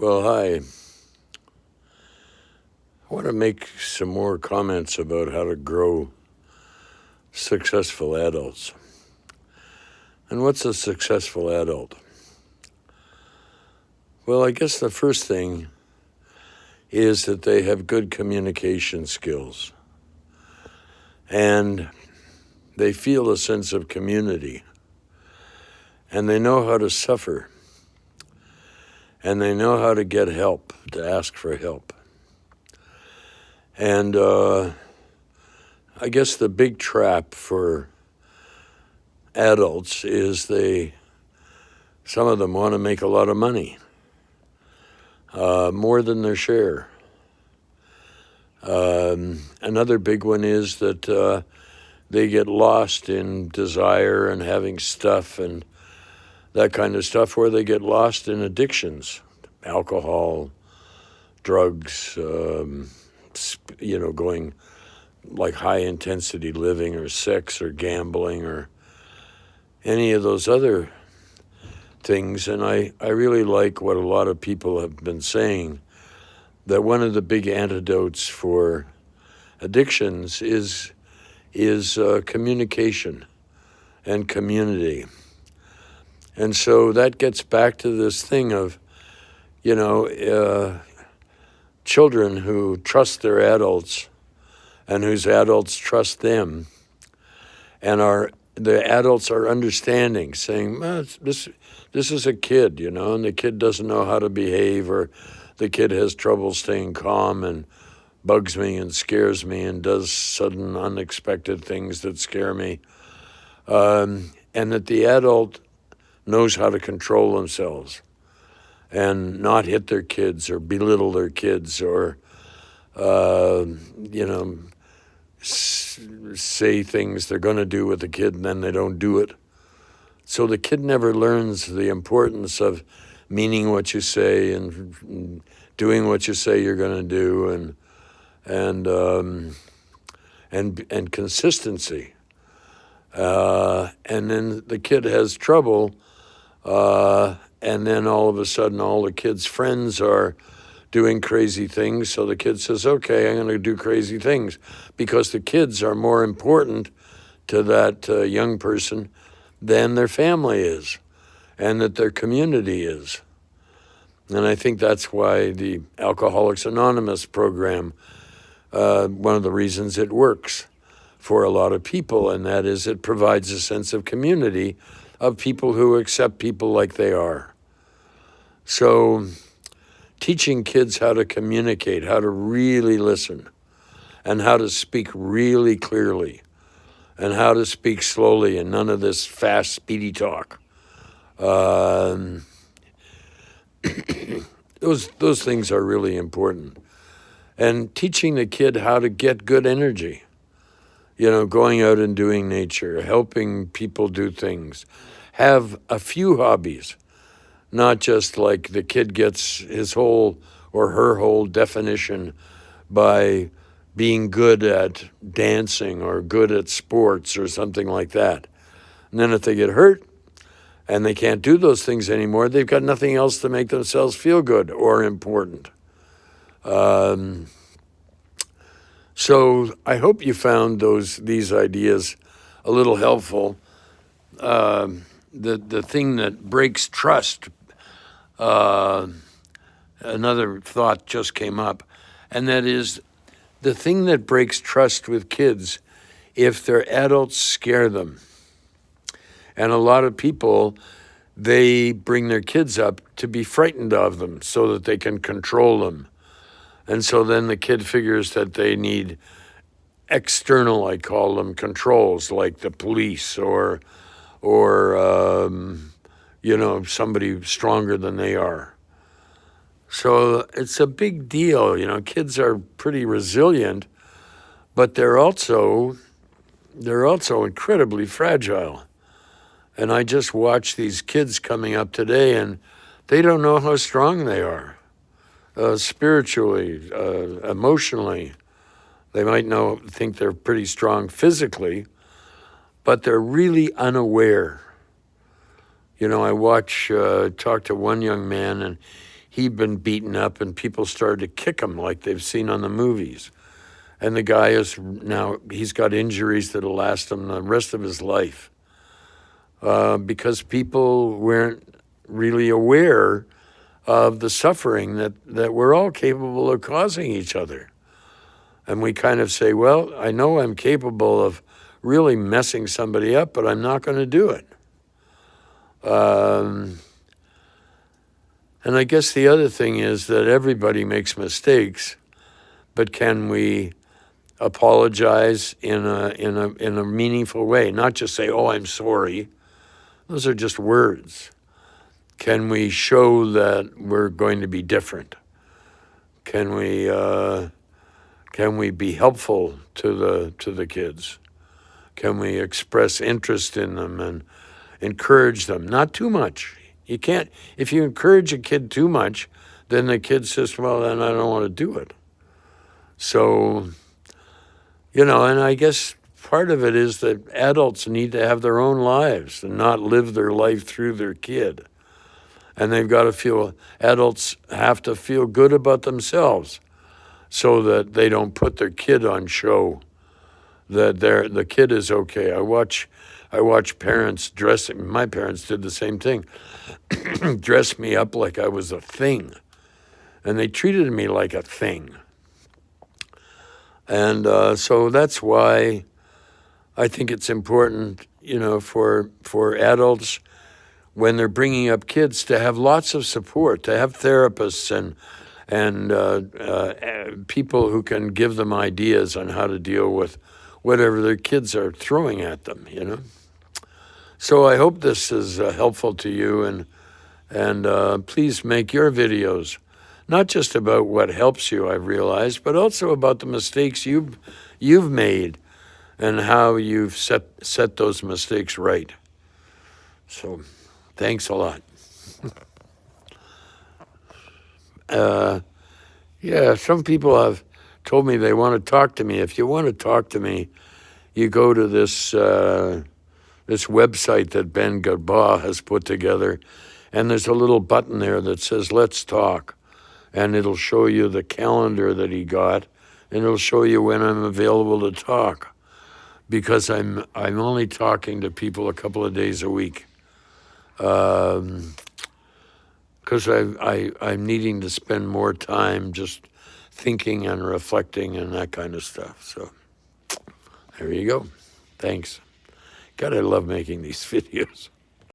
Well, hi. I want to make some more comments about how to grow successful adults. And what's a successful adult? Well, I guess the first thing is that they have good communication skills. And they feel a sense of community. And they know how to suffer. And they know how to get help, to ask for help. And I guess the big trap for adults is some of them want to make a lot of money, more than their share. Another big one is that they get lost in desire and having stuff and that kind of stuff, or they get lost in addictions, alcohol, drugs, going like high intensity living or sex or gambling or any of those other things. And I really like what a lot of people have been saying, that one of the big antidotes for addictions is communication and community. And so that gets back to this thing of, children who trust their adults and whose adults trust them, and the adults are understanding, saying, this is a kid, and the kid doesn't know how to behave, or the kid has trouble staying calm and bugs me and scares me and does sudden unexpected things that scare me, and that the adult knows how to control themselves and not hit their kids or belittle their kids or, say things they're going to do with the kid and then they don't do it. So the kid never learns the importance of meaning what you say and doing what you say you're going to do and consistency. And then the kid has trouble, and then all of a sudden all the kid's friends are doing crazy things, so the kid says, okay, I'm going to do crazy things, because the kids are more important to that young person than their family is, and that their community is. And I think that's why the Alcoholics Anonymous program, one of the reasons it works for a lot of people, and that is it provides a sense of community of people who accept people like they are. So teaching kids how to communicate, how to really listen, and how to speak really clearly, and how to speak slowly and none of this fast, speedy talk. Those things are really important. And teaching the kid how to get good energy, going out and doing nature, helping people do things, have a few hobbies. Not just like the kid gets his whole or her whole definition by being good at dancing or good at sports or something like that. And then if they get hurt and they can't do those things anymore, they've got nothing else to make themselves feel good or important. So I hope you found these ideas a little helpful. The thing that breaks trust, another thought just came up, and that is the thing that breaks trust with kids if their adults scare them. And a lot of people, they bring their kids up to be frightened of them so that they can control them. And so then the kid figures that they need external, I call them, controls, like the police or somebody stronger than they are. So it's a big deal. Kids are pretty resilient, but they're also incredibly fragile. And I just watch these kids coming up today, and they don't know how strong they are, spiritually, emotionally. They might think they're pretty strong physically, but they're really unaware. I talk to one young man, and he'd been beaten up and people started to kick him like they've seen on the movies. And the guy he's got injuries that'll last him the rest of his life because people weren't really aware of the suffering that we're all capable of causing each other. And we kind of say, well, I know I'm capable of really messing somebody up, but I'm not going to do it. And I guess the other thing is that everybody makes mistakes, but can we apologize in a meaningful way? Not just say, "Oh, I'm sorry." Those are just words. Can we show that we're going to be different? Can we be helpful to the kids? Can we express interest in them and encourage them? Not too much. You can't, if you encourage a kid too much, then the kid says, well, then I don't want to do it. So, and I guess part of it is that adults need to have their own lives and not live their life through their kid. And adults have to feel good about themselves so that they don't put their kid on show, that the kid is okay. I watch parents my parents did the same thing, dress me up like I was a thing. And they treated me like a thing. And so that's why I think it's important, for adults, when they're bringing up kids, to have lots of support, to have therapists and people who can give them ideas on how to deal with whatever their kids are throwing at them, So I hope this is helpful to you, and please make your videos not just about what helps you, I've realized, but also about the mistakes you've made and how you've set those mistakes right. So thanks a lot. Some people have told me they want to talk to me. If you want to talk to me, you go to this website that Ben Gadbois has put together, and there's a little button there that says, let's talk. And it'll show you the calendar that he got, and it'll show you when I'm available to talk, because I'm only talking to people a couple of days a week, because I'm needing to spend more time just thinking and reflecting and that kind of stuff. So there you go. Thanks. God, I love making these videos.